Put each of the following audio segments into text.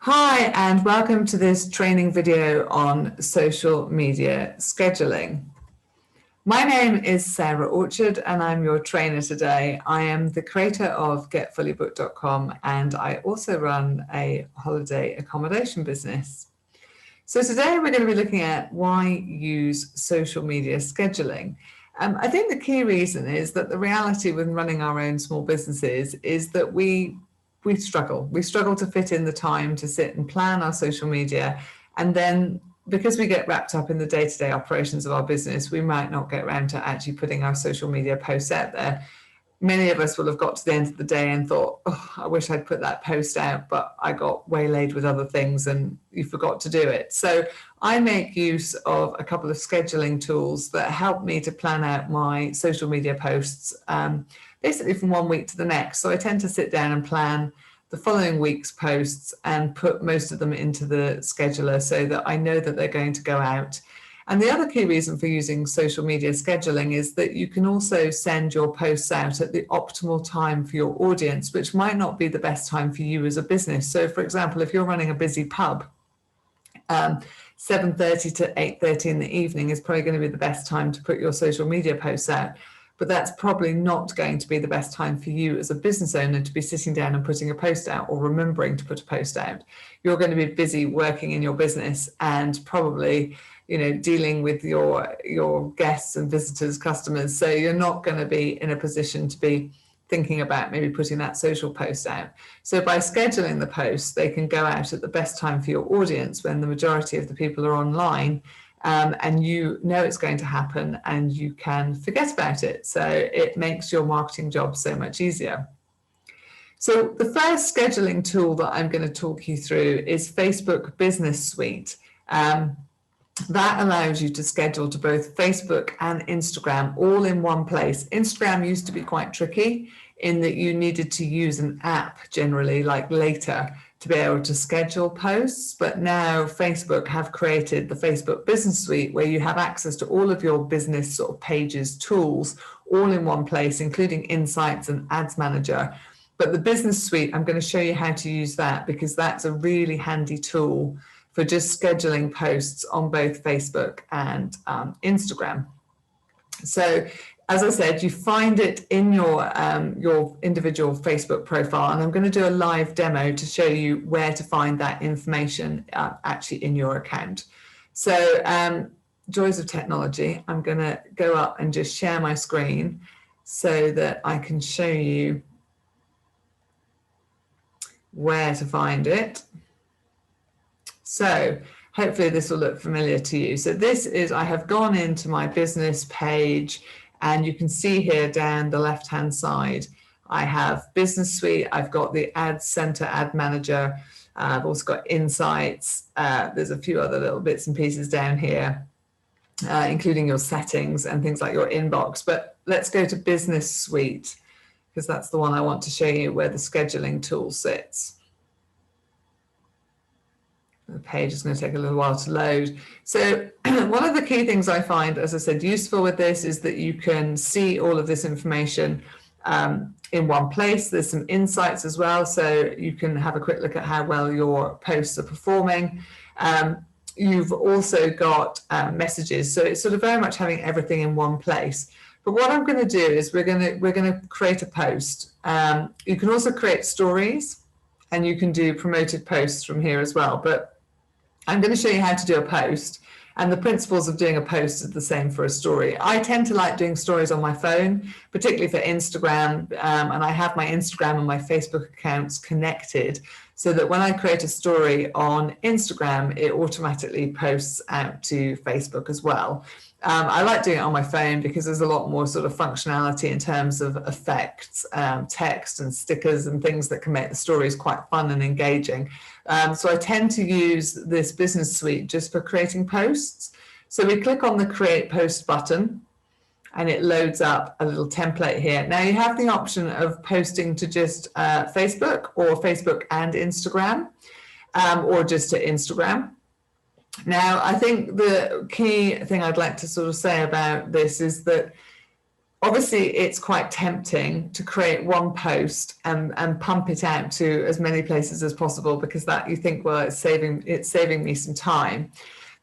Hi, and welcome to this training video on social media scheduling. My name is Sarah Orchard and I'm your trainer today. I am the creator of GetFullyBooked.com and I also run a holiday accommodation business. So today we're going to be looking at why use social media scheduling. I think the key reason is that the reality when running our own small businesses is that we struggle. We struggle to fit in the time to sit and plan our social media. And then because we get wrapped up in the day-to-day operations of our business, we might not get around to actually putting our social media posts out there. Many of us will have got to the end of the day and thought, oh, I wish I'd put that post out, but I got waylaid with other things and you forgot to do it. So I make use of a couple of scheduling tools that help me to plan out my social media posts basically from one week to the next. So I tend to sit down and plan the following week's posts and put most of them into the scheduler so that I know that they're going to go out. And the other key reason for using social media scheduling is that you can also send your posts out at the optimal time for your audience, which might not be the best time for you as a business. So for example, if you're running a busy pub, 7:30 to 8:30 in the evening is probably going to be the best time to put your social media posts out. But that's probably not going to be the best time for you as a business owner to be sitting down and putting a post out or remembering to put a post out. You're going to be busy working in your business and probably dealing with your guests and visitors, customers. So you're not going to be in a position to be thinking about maybe putting that social post out. So by scheduling the posts, they can go out at the best time for your audience when the majority of the people are online, and you know it's going to happen and you can forget about it. So it makes your marketing job so much easier. So the first scheduling tool that I'm going to talk you through is Facebook Business Suite. That allows you to schedule to both Facebook and Instagram all in one place. Instagram used to be quite tricky in that you needed to use an app generally like Later to be able to schedule posts, but now Facebook have created the Facebook Business Suite where you have access to all of your business sort of pages, tools, all in one place, including Insights and Ads Manager. But the Business Suite, I'm going to show you how to use that because that's a really handy tool for just scheduling posts on both Facebook and Instagram. So as I said, you find it in your individual Facebook profile, and I'm going to do a live demo to show you where to find that information actually in your account. So joys of technology, I'm going to go up and just share my screen so that I can show you where to find it. So hopefully this will look familiar to you. So this is, I have gone into my business page and you can see here down the left-hand side, I have Business Suite, I've got the Ad Center, Ad Manager, I've also got Insights, there's a few other little bits and pieces down here, including your settings and things like your inbox. But let's go to Business Suite because that's the one I want to show you where the scheduling tool sits. The page is going to take a little while to load. So one of the key things I find, as I said, useful with this is that you can see all of this information in one place. There's some insights as well, so you can have a quick look at how well your posts are performing. You've also got messages, so it's sort of very much having everything in one place. But what I'm going to do is we're going to create a post. You can also create stories, and you can do promoted posts from here as well. But I'm going to show you how to do a post, and the principles of doing a post are the same for a story. I tend to like doing stories on my phone, particularly for Instagram, and I have my Instagram and my Facebook accounts connected so that when I create a story on Instagram, it automatically posts out to Facebook as well. I like doing it on my phone because there's a lot more sort of functionality in terms of effects, text and stickers and things that can make the stories quite fun and engaging. So I tend to use this Business Suite just for creating posts. So we click on the Create Post button and it loads up a little template here. Now you have the option of posting to just Facebook or Facebook and Instagram, or just to Instagram. Now, I think the key thing I'd like to sort of say about this is that Obviously, it's quite tempting to create one post and pump it out to as many places as possible, because that you think, well, it's saving me some time.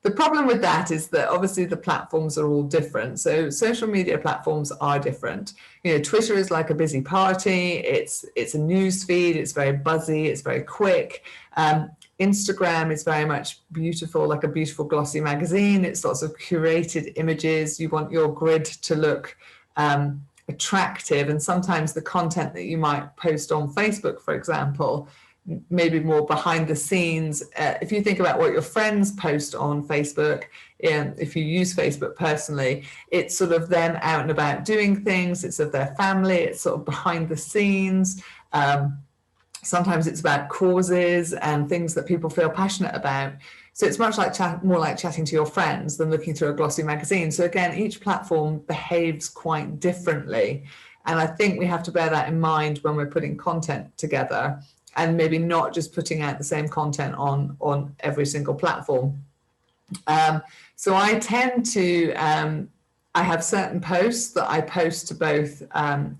The problem with that is that obviously the platforms are all different. So social media platforms are different. You know, Twitter is like a busy party. It's a news feed. It's very buzzy. It's very quick. Instagram is very much beautiful, like a beautiful glossy magazine. It's lots of curated images. You want your grid to look attractive, and sometimes the content that you might post on Facebook, for example, maybe more behind the scenes. If you think about what your friends post on Facebook, if you use Facebook personally, it's sort of them out and about doing things, it's of their family, it's sort of behind the scenes. Sometimes it's about causes and things that people feel passionate about. So it's much like more like chatting to your friends than looking through a glossy magazine. So again, each platform behaves quite differently. And I think we have to bear that in mind when we're putting content together, and maybe not just putting out the same content on every single platform. So I tend to, I have certain posts that I post to both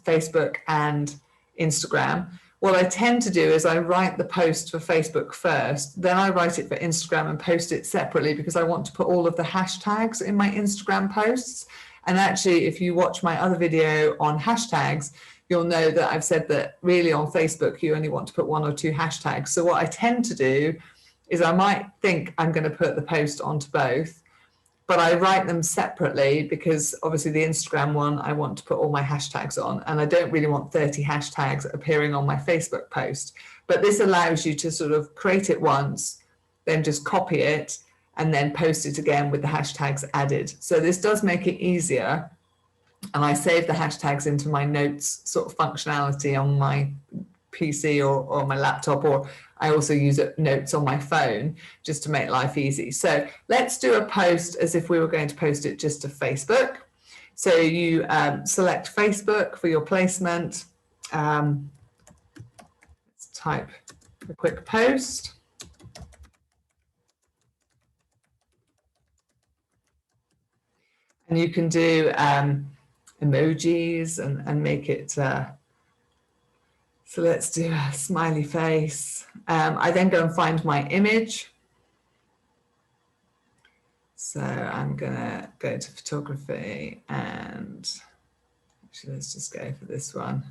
Facebook and Instagram. What I tend to do is I write the post for Facebook first, then I write it for Instagram and post it separately, because I want to put all of the hashtags in my Instagram posts. And actually, if you watch my other video on hashtags, you'll know that I've said that really on Facebook, you only want to put 1 or 2 hashtags. So what I tend to do is I might think I'm going to put the post onto both, but I write them separately, because obviously the Instagram one, I want to put all my hashtags on, and I don't really want 30 hashtags appearing on my Facebook post. But this allows you to sort of create it once, then just copy it, and then post it again with the hashtags added. So this does make it easier. And I save the hashtags into my notes sort of functionality on my PC or my laptop, or I also use notes on my phone just to make life easy. So let's do a post as if we were going to post it just to Facebook. So you select Facebook for your placement. Let's type a quick post. And you can do emojis and make it, so let's do a smiley face. I then go and find my image. So I'm gonna go to photography, and actually let's just go for this one.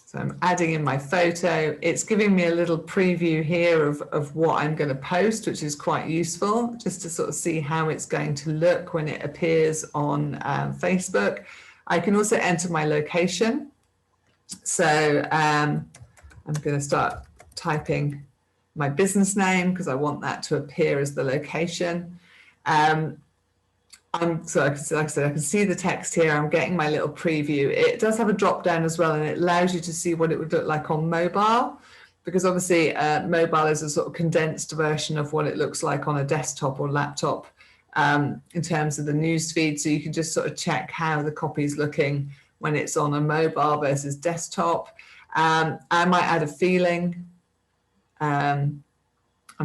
So I'm adding in my photo. It's giving me a little preview here of what I'm going to post, which is quite useful, just to sort of see how it's going to look when it appears on Facebook. I can also enter my location. So I'm going to start typing my business name, because I want that to appear as the location. So like I said, I can see the text here. I'm getting my little preview. It does have a drop down as well, and it allows you to see what it would look like on mobile, because obviously mobile is a sort of condensed version of what it looks like on a desktop or laptop in terms of the news feed. So you can just sort of check how the copy is looking when it's on a mobile versus desktop. I might add a feeling. I'm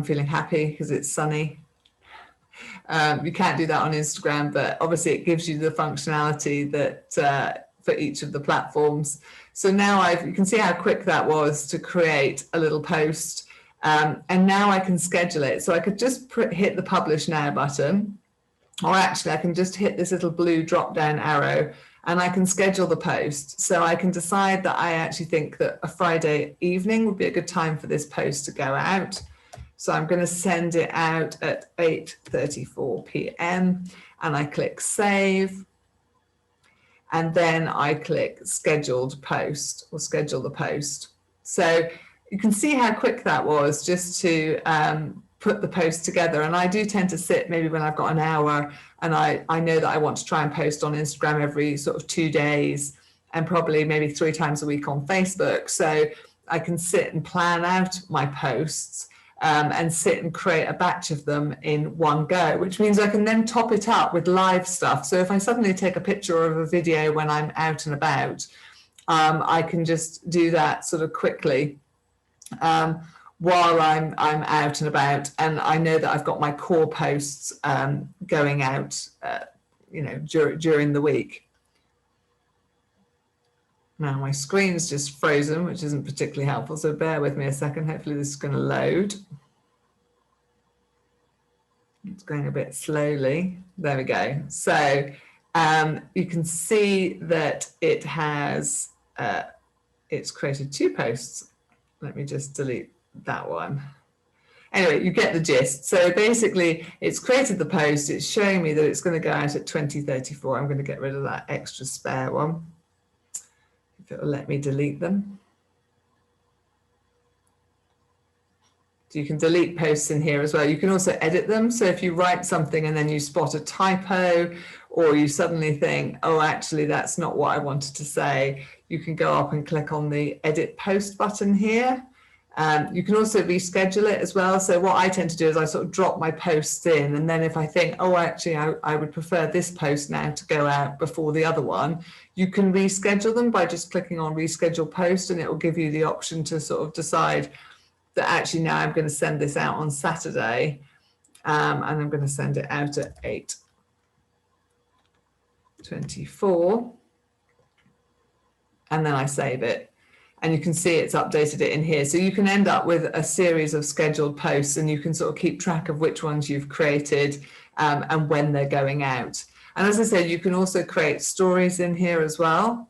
feeling happy because it's sunny. You can't do that on Instagram, but obviously it gives you the functionality that for each of the platforms. So now you can see how quick that was to create a little post, and now I can schedule it. So I could just hit the publish now button, or actually I can just hit this little blue drop down arrow and I can schedule the post. So I can decide that I actually think that a Friday evening would be a good time for this post to go out. So I'm going to send it out at 8:34 p.m. and I click save. And then I click scheduled post, or schedule the post. So you can see how quick that was just to put the post together. And I do tend to sit maybe when I've got an hour and I know that I want to try and post on Instagram every sort of 2 days, and probably maybe 3 times a week on Facebook. So I can sit and plan out my posts and sit and create a batch of them in one go, which means I can then top it up with live stuff. So if I suddenly take a picture of a video when I'm out and about, I can just do that sort of quickly. while I'm out and about, and I know that I've got my core posts going out, during the week. Now my screen's just frozen, which isn't particularly helpful, so bear with me a second. Hopefully this is going to load. It's going a bit slowly. There we go. So you can see that it has, it's created 2 posts. Let me just delete that one. Anyway, you get the gist. So basically, it's created the post. It's showing me that it's going to go out at 20:34. I'm going to get rid of that extra spare one, if it will let me delete them. So you can delete posts in here as well. You can also edit them. So if you write something and then you spot a typo, or you suddenly think, oh, actually, that's not what I wanted to say, you can go up and click on the edit post button here. You can also reschedule it as well. So what I tend to do is I sort of drop my posts in, and then if I think, oh, actually, I would prefer this post now to go out before the other one, you can reschedule them by just clicking on reschedule post, and it will give you the option to sort of decide that actually now I'm going to send this out on Saturday, and I'm going to send it out at 8:24, and then I save it. And you can see it's updated it in here. So you can end up with a series of scheduled posts, and you can sort of keep track of which ones you've created and when they're going out. And as I said, you can also create stories in here as well,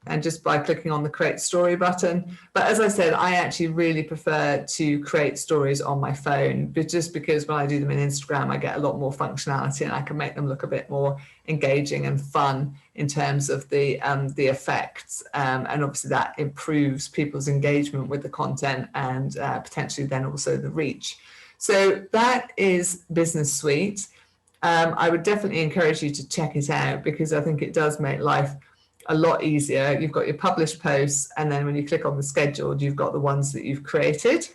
and just by clicking on the create story button. But as I said, I actually really prefer to create stories on my phone, but just because when I do them in Instagram, I get a lot more functionality and I can make them look a bit more engaging and fun in terms of the effects. And obviously that improves people's engagement with the content and potentially then also the reach. So that is Business Suite. I would definitely encourage you to check it out, because I think it does make life a lot easier. You've got your published posts, and then when you click on the scheduled, you've got the ones that you've created.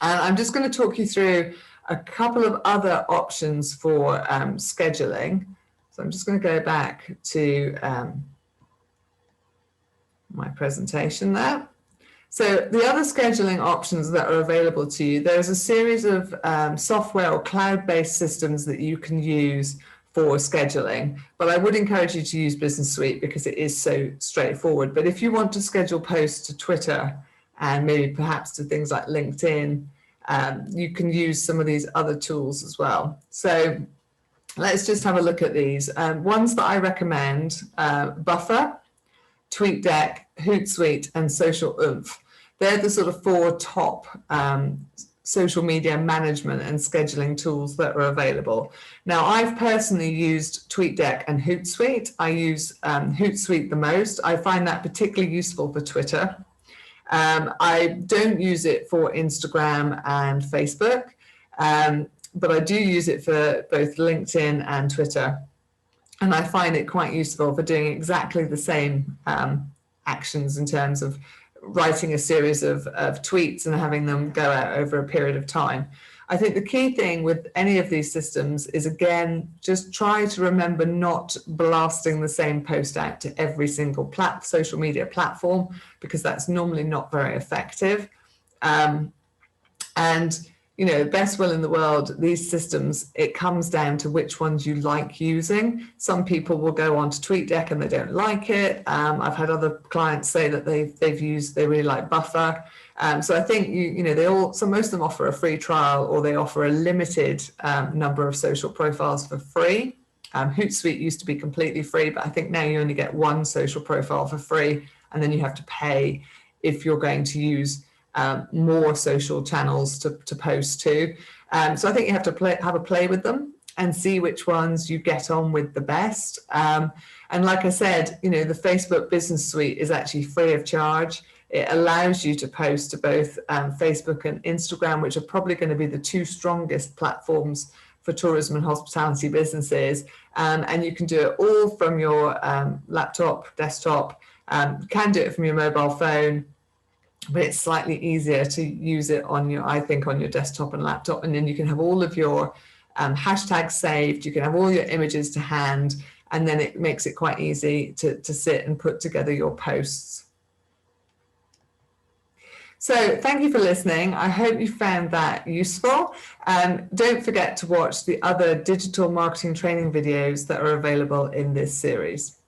And I'm just going to talk you through a couple of other options for scheduling. So I'm just going to go back to my presentation there. So the other scheduling options that are available to you, there's a series of software or cloud-based systems that you can use for scheduling, but I would encourage you to use Business Suite because it is so straightforward. But if you want to schedule posts to Twitter and maybe perhaps to things like LinkedIn, you can use some of these other tools as well. So let's just have a look at these. Ones that I recommend, Buffer, TweetDeck, Hootsuite, and Social Oomph. They're the sort of 4 top social media management and scheduling tools that are available. Now, I've personally used TweetDeck and Hootsuite. I use Hootsuite the most. I find that particularly useful for Twitter. I don't use it for Instagram and Facebook, but I do use it for both LinkedIn and Twitter. And I find it quite useful for doing exactly the same actions in terms of writing a series of tweets and having them go out over a period of time. I think the key thing with any of these systems is, again, just try to remember not blasting the same post out to every single social media platform, because that's normally not very effective. And you know, best will in the world, these systems, it comes down to which ones you like using. Some people will go on to TweetDeck and they don't like it. I've had other clients say that they really like Buffer. So I think most of them offer a free trial, or they offer a limited number of social profiles for free. Hootsuite used to be completely free, but I think now you only get 1 social profile for free, and then you have to pay if you're going to use more social channels to post to. So I think you have to have a play with them and see which ones you get on with the best. And like I said, the Facebook Business Suite is actually free of charge. It allows you to post to both Facebook and Instagram, which are probably going to be the 2 strongest platforms for tourism and hospitality businesses. And you can do it all from your laptop, desktop. You can do it from your mobile phone, but it's slightly easier to use it on your desktop and laptop. And then you can have all of your hashtags saved. You can have all your images to hand, and then it makes it quite easy to sit and put together your posts. So thank you for listening. I hope you found that useful. Don't forget to watch the other digital marketing training videos that are available in this series.